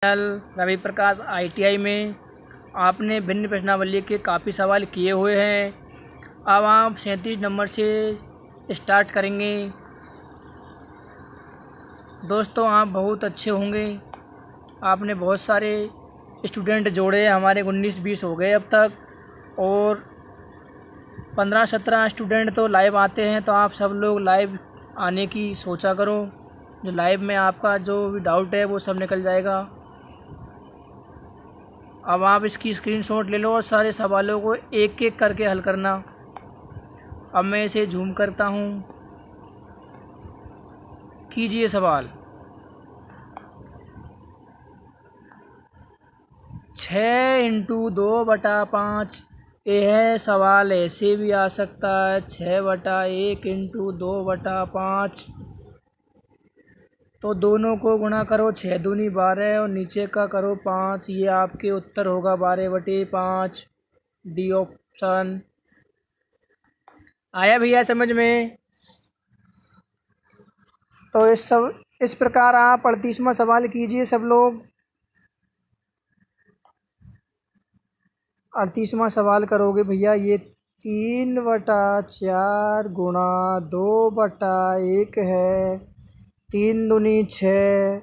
Ravi Prakash ITI में आपने भिन्न प्रश्नावली के काफ़ी सवाल किए हुए हैं। अब आप 37 नंबर से स्टार्ट करेंगे। दोस्तों, आप बहुत अच्छे होंगे। आपने बहुत सारे स्टूडेंट जोड़े, हमारे 19-20 हो गए अब तक, और 15-17 स्टूडेंट तो लाइव आते हैं। तो आप सब लोग लाइव आने की सोचा करो। जो लाइव में आपका जो भी डाउट है वो सब निकल जाएगा। अब आप इसकी स्क्रीनशॉट ले लो और सारे सवालों को एक एक करके हल करना। अब मैं इसे जूम करता हूँ। कीजिए सवाल। 6 × 2/5 यह सवाल ऐसे भी आ सकता है 6/1 × 2/5। तो दोनों को गुणा करो, 6 दूनी 12 और नीचे का करो 5। ये आपके उत्तर होगा 12/5। D option. आया भैया समझ में? तो इस प्रकार आप 38वां सवाल कीजिए सब लोग। 38वां सवाल करोगे भैया। ये 3/4 गुणा 2/1 है। 3 दूनी 6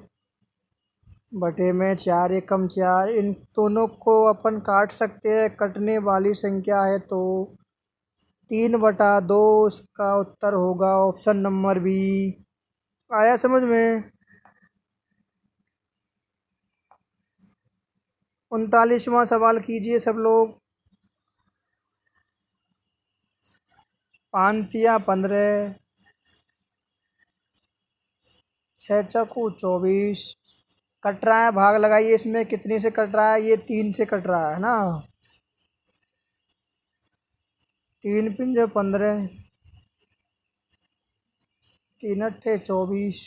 बटे में 4 एकम 4। इन दोनों को अपन काट सकते हैं, कटने वाली संख्या है, तो 3/2 इसका उत्तर होगा ऑप्शन नंबर बी। आया समझ में? 39वां सवाल कीजिए सब लोग। 5 तिया 15, 6 चौकू 24। कट रहा है, भाग लगाइए। इसमें कितने से कट रहा है? ये 3 से कट रहा है ना। 3 पंजे 15, 3 अट्ठे 24।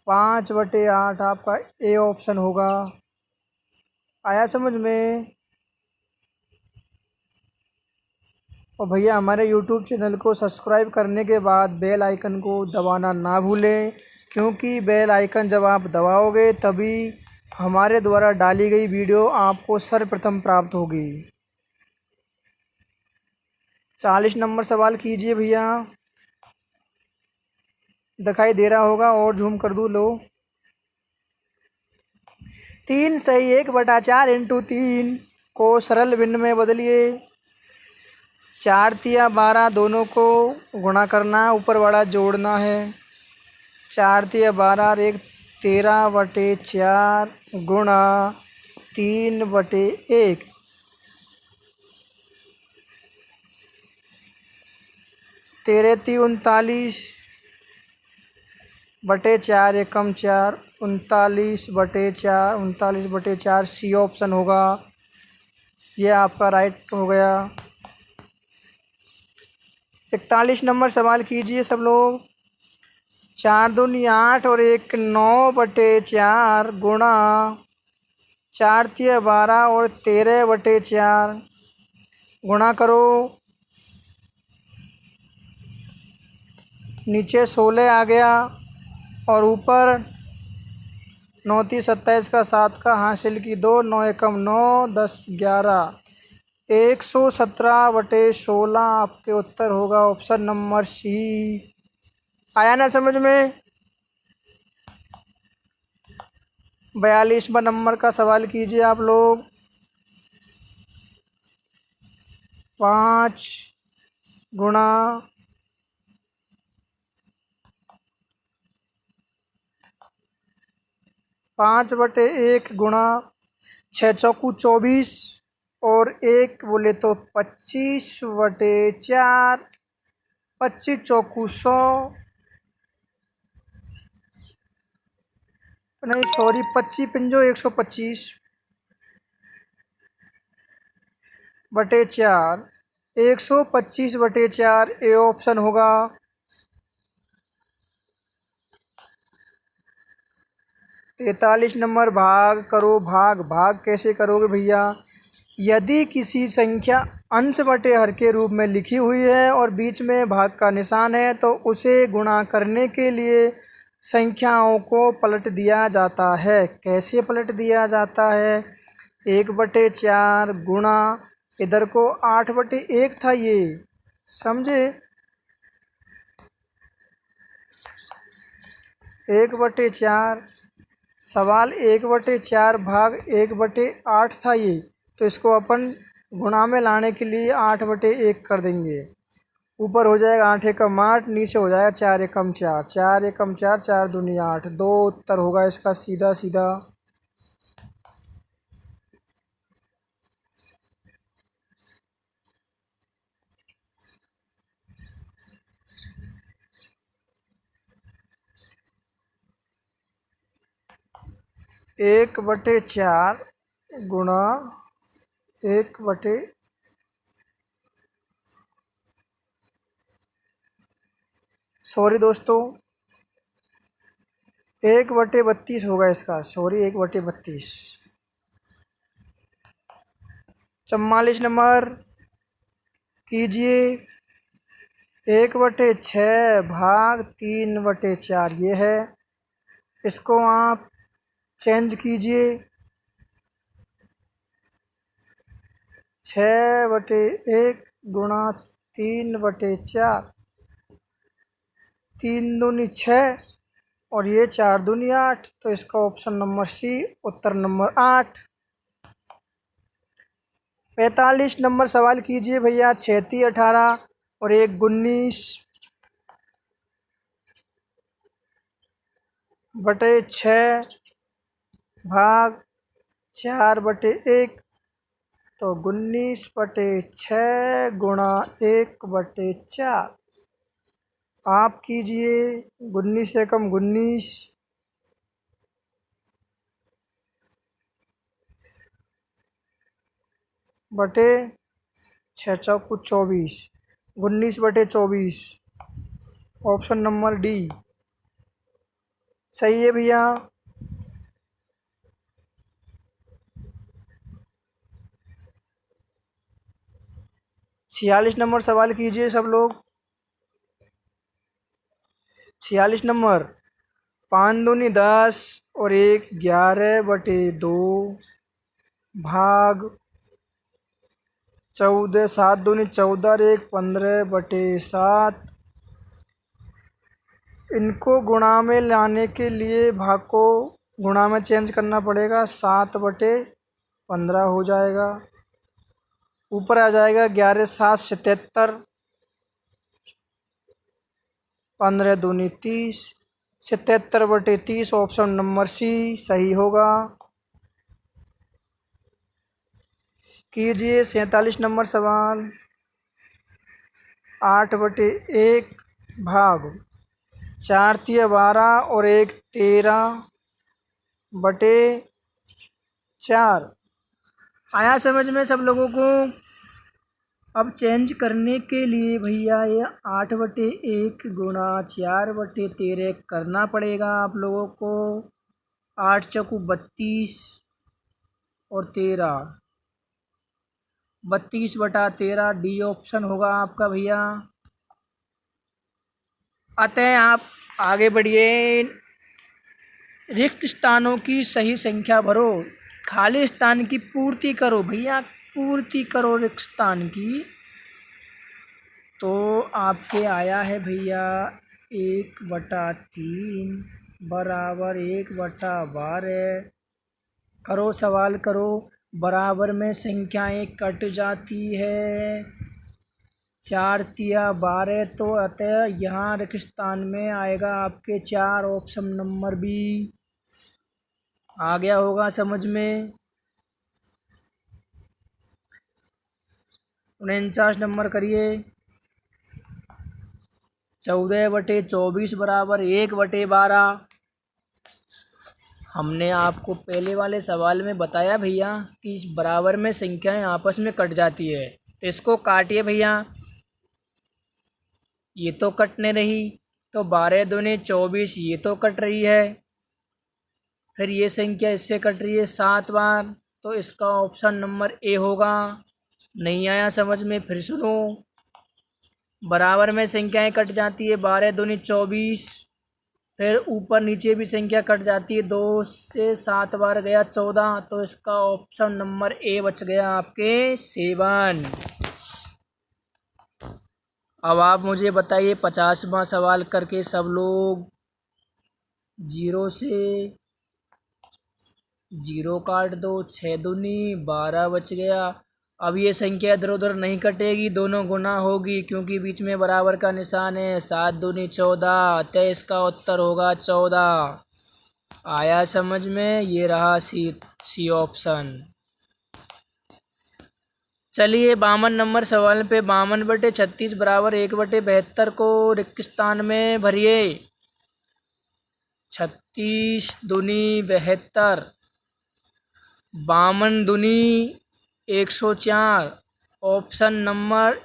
5/8 आपका ए ऑप्शन होगा। आया समझ में? और भैया हमारे यूट्यूब चैनल को सब्सक्राइब करने के बाद बेल आइकन को दबाना ना भूलें, क्योंकि बेल आइकन जब आप दबाओगे तभी हमारे द्वारा डाली गई वीडियो आपको सर्वप्रथम प्राप्त होगी। 40 नंबर सवाल कीजिए भैया। दिखाई दे रहा होगा और जूम कर दूँ? लो। 3 सही 1/4 × 3 को सरल भिन्न में बदलिए। 4 तिया 12 दोनों को गुणा करना है, ऊपर वाला जोड़ना है। 4 तिया 12 और 1 13/4 गुणा 3/1। 13 × 3 39 बटे 4 एकम 4 39/4 39/4 सी ऑप्शन होगा। ये आपका राइट हो गया। 41 नंबर सवाल कीजिए सब लोग। 4 दूनी 8 और 1 9/4 गुणा 4 तिया 12 और 13/4 गुणा करो। नीचे 16 आ गया और ऊपर 9 × 27 का 7 का हासिल की 2 9 एकम 9 10 11 117/16 आपके उत्तर होगा ऑप्शन नंबर सी। आया ना समझ में? 42वां नंबर का सवाल कीजिए आप लोग। 5 गुणा 5/1 गुणा 6 चौकू 24 और 1 बोले तो 25/4। 25 चौकू 100, नहीं सॉरी, 25 पंजो 125/4 125/4 ए ऑप्शन होगा। 43 नंबर भाग करो। भाग कैसे करोगे भैया? यदि किसी संख्या अंश बटे हर के रूप में लिखी हुई है और बीच में भाग का निशान है, तो उसे गुणा करने के लिए संख्याओं को पलट दिया जाता है। कैसे पलट दिया जाता है? 1/4 गुणा, इधर को 8/1 था ये, समझे? 1/4, सवाल 1/4 भाग 1/8 था ये, तो इसको अपन गुणा में लाने के लिए 8/1 कर देंगे। ऊपर हो जाएगा 8 एकम 8, नीचे हो जाएगा 4 एकम 4, 4 एकम 4, 4 दूनी 8, 2 उत्तर होगा इसका सीधा सीधा। एक बटे चार गुणा एक बटे सॉरी दोस्तों 1/32 होगा इसका, सॉरी 1/32। 44 नंबर कीजिए। 1/6 भाग 3/4 ये है, इसको आप चेंज कीजिए। 6/1 गुणा 3/4, 3 दूनी 6 और ये 4 दूनी 8, तो इसका ऑप्शन नंबर सी उत्तर नंबर 8। 45 नंबर सवाल कीजिए भैया। 36 18 और 1 19 बटे 6 भाग 4/1, तो 19/6 गुणा 1/4 आप कीजिए। 19 एकम 19 बटे 6 चौको 24, 19/24 ऑप्शन नंबर डी सही है भैया। 46 नंबर सवाल कीजिए सब लोग। 46 नंबर 5 दूनी 10 और 1 11/2 भाग 14, 7 दूनी 14 और 1 15/7। इनको गुणा में लाने के लिए भाग को गुणा में चेंज करना पड़ेगा, 7/15 हो जाएगा। ऊपर आ जाएगा 11 7 77, 15 दूनी 30, 77/30 ऑप्शन नंबर सी सही होगा। कीजिए 47 नंबर सवाल। 8/1 भाग 4 तिया 12 और 1 13/4 आया समझ में सब लोगों को? अब चेंज करने के लिए भैया ये 8/1 गुणा 4/13 करना पड़ेगा आप लोगों को। 8 चौकू 32 और 13, 32/13 डी ऑप्शन होगा आपका भैया। अतः आप आगे बढ़िए। रिक्त स्थानों की सही संख्या भरो, खाली स्थान की पूर्ति करो भैया, पूर्ति करो रिक्त स्थान की। तो आपके आया है भैया 1/3 बराबर 1/12। करो सवाल करो। बराबर में संख्याएं कट जाती है। 4 तिया 12, तो अतः यहाँ रिक्त स्थान में आएगा आपके 4 ऑप्शन नंबर बी। आ गया होगा समझ में। 49 नंबर करिए। 14/24 बराबर 1/12। हमने आपको पहले वाले सवाल में बताया भैया कि इस बराबर में संख्याएं आपस में कट जाती है, तो इसको काटिए भैया। ये तो कटने रही, तो 12 दूनी 24 ये तो कट रही है, फिर ये संख्या इससे कट रही है 7 बार, तो इसका ऑप्शन नंबर ए होगा। नहीं आया समझ में? फिर सुनो। बराबर में संख्याएं कट जाती है, 12 दूनी 24, फिर ऊपर नीचे भी संख्या कट जाती है, 2 से 7 बार गया 14, तो इसका ऑप्शन नंबर ए बच गया आपके 7। अब आप मुझे बताइए 50वां सवाल करके सब लोग 0 से 0 काट दो, 6 दूनी 12 बच गया। अब ये संख्या इधर उधर नहीं कटेगी, दोनों गुना होगी क्योंकि बीच में बराबर का निशान है। 7 दूनी 14, तो इसका उत्तर होगा 14। आया समझ में? ये रहा सी ऑप्शन। चलिए 52 नंबर सवाल पे 52/36 बराबर 1/72 को रिक्त स्थान में भरिए। 36 दूनी 72, 52 दूनी 104, ऑप्शन नंबर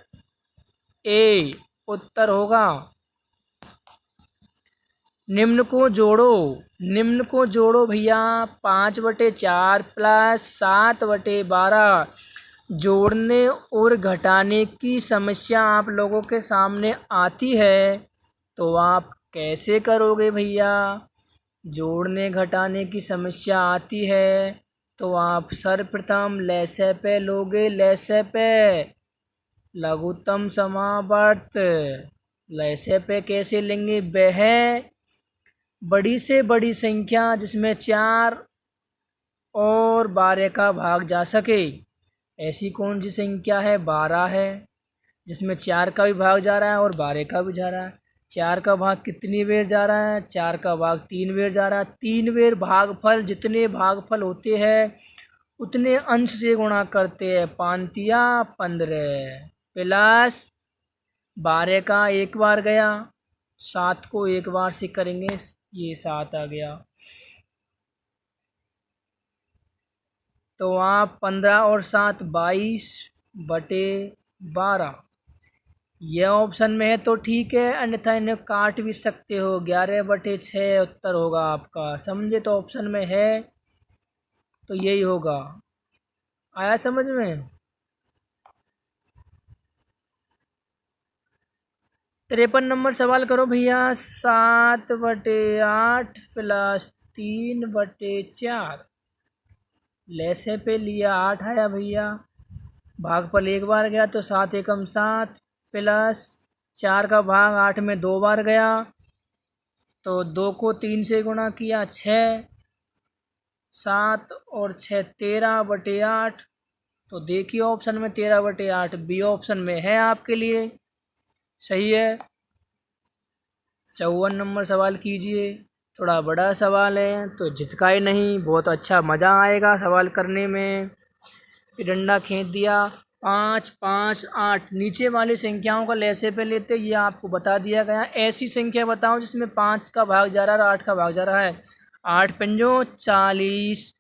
ए उत्तर होगा। निम्न को जोड़ो भैया। 5/4 प्लस 7/12 जोड़ने और घटाने की समस्या आप लोगों के सामने आती है, तो आप कैसे करोगे भैया? जोड़ने घटाने की समस्या आती है तो आप सर्वप्रथम लैसे पे लोगे, लैसे पे लघुत्तम समावर्त। लैसे पे कैसे लेंगे? वह बड़ी से बड़ी संख्या जिसमें 4 और 12 का भाग जा सके। ऐसी कौन सी संख्या है? 12 है, जिसमें 4 का भी भाग जा रहा है और 12 का भी जा रहा है। 4 का भाग कितनी बेर जा रहा है? 4 का भाग 3 बेर जा रहा है। 3 बेर भागफल, जितने भागफल होते हैं उतने अंश से गुणा करते हैं। 5 15 प्लस 12 का एक बार गया, 7 को एक बार से करेंगे, ये 7 आ गया। तो आप 15 और 7 22/12, यह ऑप्शन में है तो ठीक है, अन्यथा इन्हें काट भी सकते हो। 11/6 उत्तर होगा आपका। समझे? तो ऑप्शन में है तो यही होगा। आया समझ में? 53 नंबर सवाल करो भैया। 7/8 प्लस 3/4, लैसे पे लिया 8 आया भैया, भागफल एक बार गया तो 7 एकम 7 प्लस 4 का भाग 8 में 2 बार गया तो 2 को 3 से गुणा किया 6, 7 और 6 13/8। तो देखिए ऑप्शन में 13/8 बी ऑप्शन में है आपके लिए। सही है। 54 नंबर सवाल कीजिए। थोड़ा बड़ा सवाल है तो झिझकाए नहीं, बहुत अच्छा मज़ा आएगा सवाल करने में। डंडा खींच दिया। 5 5 8 नीचे वाली संख्याओं का लैसे पे लेते, ये आपको बता दिया गया। ऐसी संख्या बताओ जिसमें 5 का भाग जा रहा है और 8 का भाग जा रहा है। 8 पंजो 40,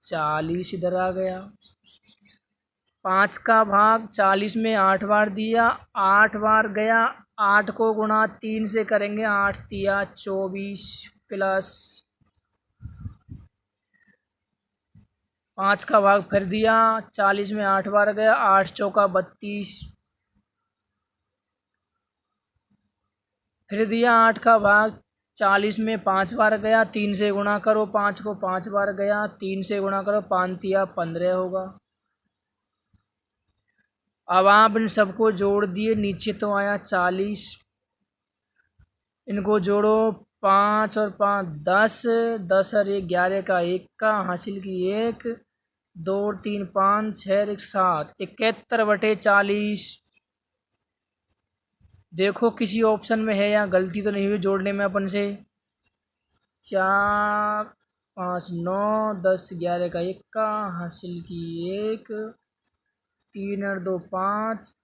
40 इधर आ गया। 5 का भाग 40 में 8 बार दिया, 8 बार गया, 8 को गुणा 3 से करेंगे, 8 तिया 24 प्लस 5 का भाग फिर दिया, 40 में 8 बार गया, 8 चौका 32, फिर दिया 8 का भाग 40 में 5 बार गया, 3 से गुणा करो, 5 को 5 बार गया, 3 से गुणा करो, 5 तिया 15 होगा। अब आप इन सबको जोड़ दिए, नीचे तो आया 40, इनको जोड़ो, 5 और 5 10, 10 और 1 11 का 1 का हासिल की 1, 2 और 3 5, 6 और 1 7, 71/40। देखो किसी ऑप्शन में है या गलती तो नहीं हुई जोड़ने में अपन से। 4 5 9, 10 11 का 1 का हासिल की 1, 3 और 2 5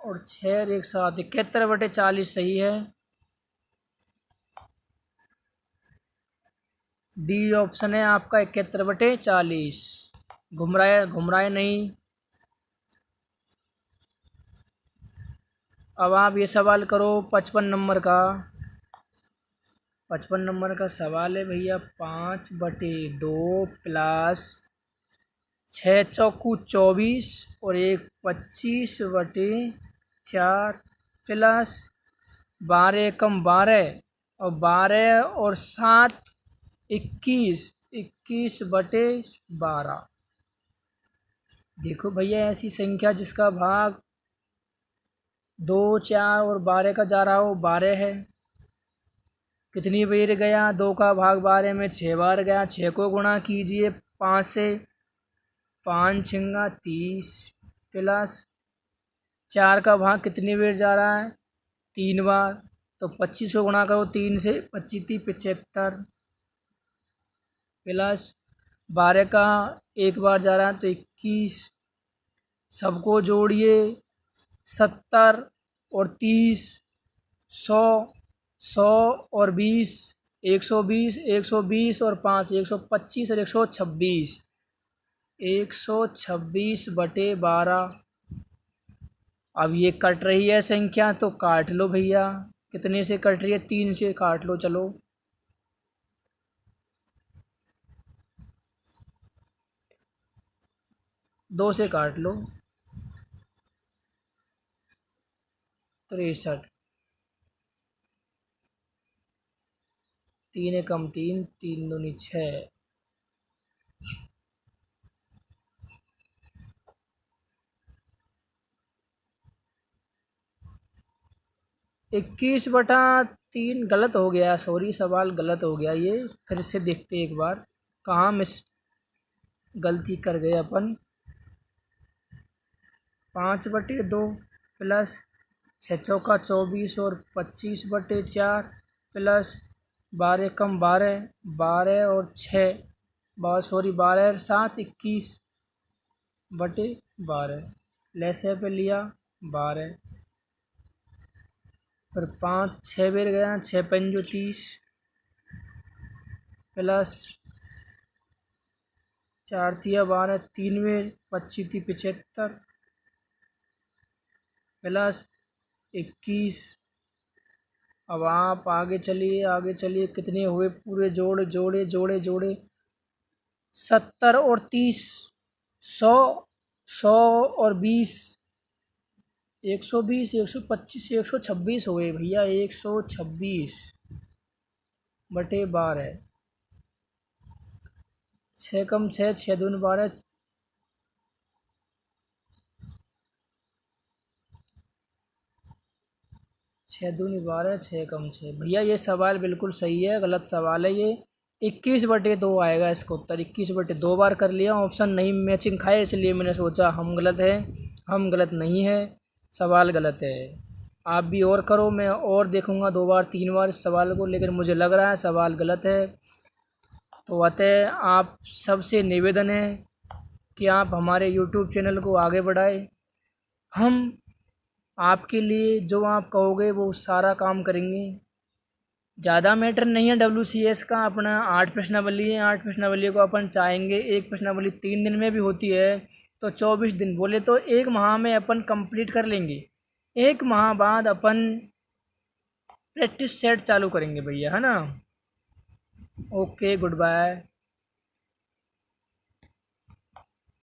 और 6 और 1 7, 71/40 सही है। डी ऑप्शन है आपका 71/40। घुमराए नहीं। अब आप ये सवाल करो 55 नंबर का। 55 नंबर का सवाल है भैया। 5/2 प्लस 6 चौकू 24 और 1 25/4 प्लस 12 एकम 12 और 12 और 7 21, 21/12। देखो भैया ऐसी संख्या जिसका भाग 2, 4 और 12 का जा रहा हो 12 है। कितनी बार गया? 2 का भाग 12 में 6 बार गया। 6 को गुणा कीजिए 5 से, 5 छिंगा 30 प्लस 4 का भाग कितनी बार जा रहा है? 3 बार। तो 25 को गुणा करो 3 से, 25 75 प्लस 12 का 1 बार जा रहा है तो 21। सबको जोड़िए 70 और 30, 100, 100 और 20, 120, 120 और 5, 125 और 126, 126/12। अब ये कट रही है संख्या तो काट लो भैया। कितने से कट रही है? 3 से काट लो। चलो 2 से काट लो। 63, 3 एकम 3, 3 दूनी 6। 21/3 गलत हो गया, सॉरी सवाल गलत हो गया। ये फिर से देखते एक बार कहाँ मिस गलती कर गए अपन। 5/2 प्लस 6 चौका 24 और 25/4 प्लस 12 कम 12, 12 और 6, 12 और 7 21/12। लैसे पे लिया 12, फिर 5 6 बेर गया, 6 पंजो 30 प्लस 4 तिया 12, 3 बेर 25 75 प्लस 21। अब आप आगे चलिए, आगे चलिए। कितने हुए पूरे? जोड़े जोड़े जोड़े जोड़े 70 और 30, 100, 100 और 20, 120, 125, 126 हुए भैया। 126/12। 6 कम 6, 6 दूनी 12, 6 दूनी 12, 6 कम 6। भैया ये सवाल बिल्कुल सही है, गलत सवाल है ये। 21/2 आएगा इसका उत्तर। 21/2 बार कर लिया, ऑप्शन नहीं मैचिंग खाए, इसलिए मैंने सोचा हम गलत है। हम गलत नहीं है, सवाल गलत है। आप भी और करो, मैं और देखूंगा 2 बार 3 बार इस सवाल को, लेकिन मुझे लग रहा है सवाल गलत है। तो अतः आप सबसे निवेदन है कि आप हमारे यूट्यूब चैनल को आगे बढ़ाएं। हम आपके लिए जो आप कहोगे वो सारा काम करेंगे। ज़्यादा मैटर नहीं है WCS का। अपना 8 प्रश्नावली है, 8 प्रश्नावली को अपन चाहेंगे एक प्रश्नावली 3 दिन में भी होती है तो 24 दिन, बोले तो 1 माह में अपन कंप्लीट कर लेंगे। 1 माह बाद अपन प्रैक्टिस सेट चालू करेंगे भैया, है ना। Okay, good bye.